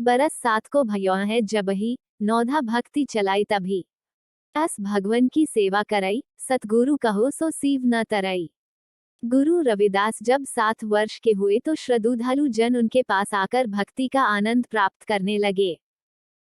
बरस सात को भयो है जबही, नौधा भक्ति चलाई तभी। अस भगवन की सेवा करई, सतगुरु कहो सो सीव न तरई। गुरु रविदास जब 7 वर्ष के हुए तो श्रद्धालु जन उनके पास आकर भक्ति का आनंद प्राप्त करने लगे।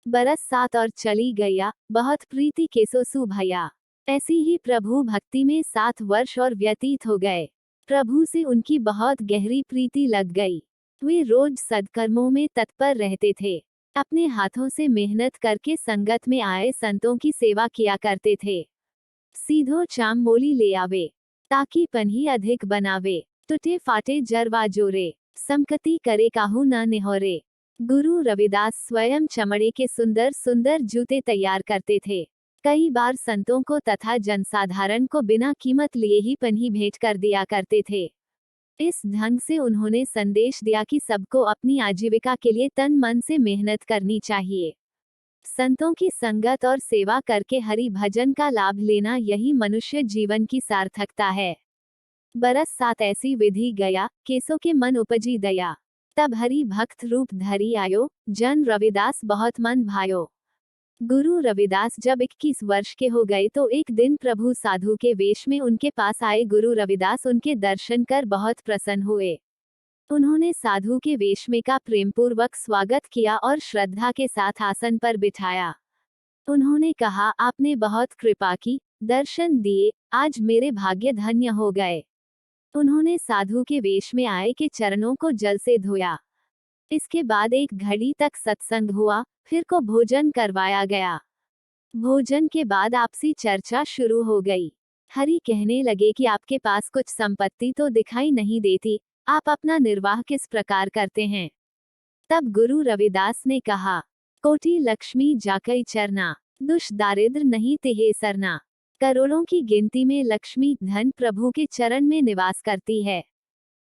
बरस 7 और चली गया, बहुत प्रीति केसो सु भया। ऐसी ही प्रभु भक्ति में 7 वर्ष और व्यतीत हो गए। प्रभु से उनकी बहुत गहरी प्रीति लग गई। वे रोज सद्कर्मों में तत्पर रहते थे। अपने हाथों से मेहनत करके संगत में आए संतों की सेवा किया करते थे। सीधो चाम मोली ले आवे, ताकि पन्ही अधिक बनावे। टूटे फाटे जरवा जोरे, संकति करे काहू न निहोरे। गुरु रविदास स्वयं चमड़े के सुंदर सुंदर जूते तैयार करते थे। कई बार संतों को तथा जनसाधारण को बिना कीमत लिए ही पन्ही भेंट कर दिया करते थे। इस ढंग से उन्होंने संदेश दिया कि सबको अपनी आजीविका के लिए तन मन से मेहनत करनी चाहिए। संतों की संगत और सेवा करके हरि भजन का लाभ लेना यही मनुष्य जीवन की सार्थकता है। बरस 7 ऐसी विधि गया, केसों के मन उपजी दया। तब हरि भक्त रूप धरी आयो, जन रविदास बहुत मन भायो। गुरु रविदास जब 21 वर्ष के हो गए तो एक दिन प्रभु साधु के वेश में उनके पास आए। गुरु रविदास उनके दर्शन कर बहुत प्रसन्न हुए। उन्होंने साधु के वेश में का प्रेमपूर्वक स्वागत किया और श्रद्धा के साथ आसन पर बिठाया। उन्होंने कहा, आपने बहुत कृपा की, दर्शन दिए, आज मेरे भाग्य धन्य हो गए। उन्होंने साधु के वेश में आए के चरणों को जल से धोया। इसके बाद एक घड़ी तक सत्संग हुआ, फिर को भोजन करवाया गया। भोजन के बाद आपसी चर्चा शुरू हो गई। हरि कहने लगे कि आपके पास कुछ संपत्ति तो दिखाई नहीं देती, आप अपना निर्वाह किस प्रकार करते हैं? तब गुरु रविदास ने कहा, कोटि लक्ष्मी जाकई चरना, दुष दारिद्र नहीं तेहे सरना। करोड़ों की गिनती में लक्ष्मी धन प्रभु के चरण में निवास करती है,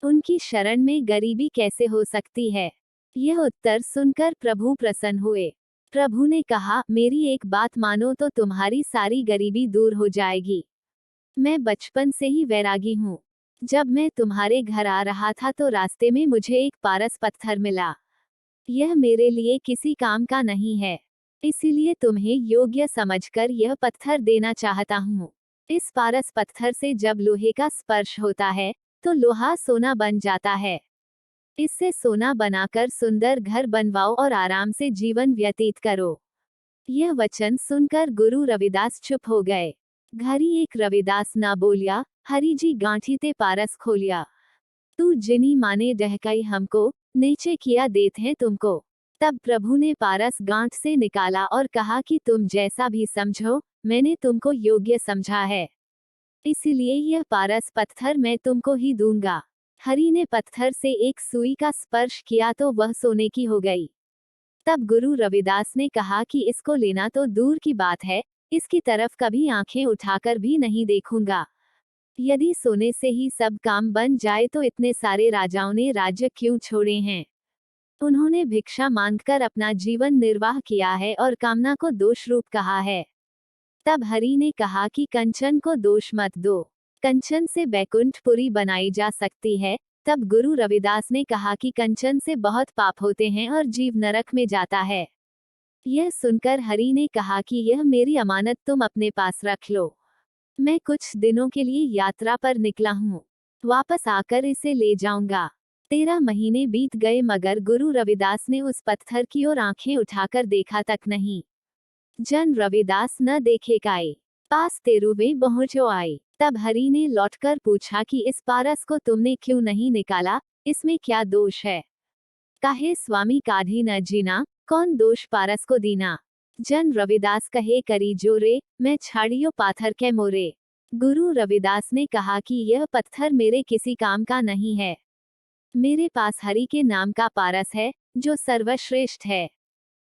उनकी शरण में गरीबी कैसे हो सकती है? यह उत्तर सुनकर प्रभु प्रसन्न हुए। प्रभु ने कहा, मेरी एक बात मानो तो तुम्हारी सारी गरीबी दूर हो जाएगी। मैं बचपन से ही वैरागी हूँ। जब मैं तुम्हारे घर आ रहा था तो रास्ते में मुझे एक पारस पत्थर मिला। यह मेरे लिए किसी काम का नहीं है, इसीलिए तुम्हें योग्य समझकर यह पत्थर देना चाहता हूँ। इस पारस पत्थर से जब लोहे का स्पर्श होता है तो लोहा सोना बन जाता है। इससे सोना बनाकर सुंदर घर बनवाओ और आराम से जीवन व्यतीत करो। यह वचन सुनकर गुरु रविदास चुप हो गए। घरी एक रविदास ना बोलिया, हरि जी गांठी ते पारस खोलिया। तू जिनी माने डहकाई हमको, नीचे किया देत है तुमको। तब प्रभु ने पारस गांठ से निकाला और कहा कि तुम जैसा भी समझो, मैंने तुमको योग्य समझा है, इसलिए यह पारस पत्थर मैं तुमको ही दूंगा। हरि ने पत्थर से एक सुई का स्पर्श किया तो वह सोने की हो गई। तब गुरु रविदास ने कहा कि इसको लेना तो दूर की बात है, इसकी तरफ कभी आंखें उठाकर भी नहीं देखूंगा। यदि सोने से ही सब काम बन जाए तो इतने सारे राजाओं ने राज्य क्यों छोड़े हैं? उन्होंने भिक्षा मांगकर अपना जीवन निर्वाह किया है और कामना को दोष रूप कहा है। तब हरि ने कहा कि कंचन को दोष मत दो, कंचन से बैकुंठपुरी बनाई जा सकती है। तब गुरु रविदास ने कहा कि कंचन से बहुत पाप होते हैं और जीव नरक में जाता है। यह सुनकर हरि ने कहा कि यह मेरी अमानत तुम अपने पास रख लो। मैं कुछ दिनों के लिए यात्रा पर निकला हूँ, वापस आकर इसे ले जाऊंगा। 13 महीने बीत गए मगर गुरु रविदास ने उस पत्थर की ओर आंखें उठाकर देखा तक नहीं। जन रविदास न देखे काए, पास तेरुवे पहुंचो आए। तब हरि ने लौटकर पूछा कि इस पारस को तुमने क्यों नहीं निकाला, इसमें क्या दोष है? काहे स्वामी काढ़ी न जीना, कौन दोष पारस को दीना। जन रविदास कहे करी जोरे, मैं छाड़ियो पाथर के मोरे। गुरु रविदास ने कहा कि यह पत्थर मेरे किसी काम का नहीं है। मेरे पास हरि के नाम का पारस है, जो सर्वश्रेष्ठ है।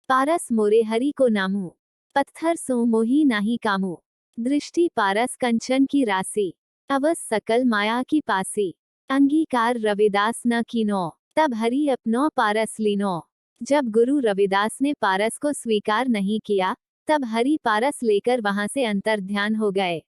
पारस मोरे हरि को नामू, पत्थर सो मोही नाही कामू। दृष्टि पारस कंचन की राशि, अवस सकल माया की पासी। अंगीकार रविदास न कीनो, तब हरि अपनो पारस लीनो। जब गुरु रविदास ने पारस को स्वीकार नहीं किया, तब हरि पारस लेकर वहां से अंतर्ध्यान हो गए।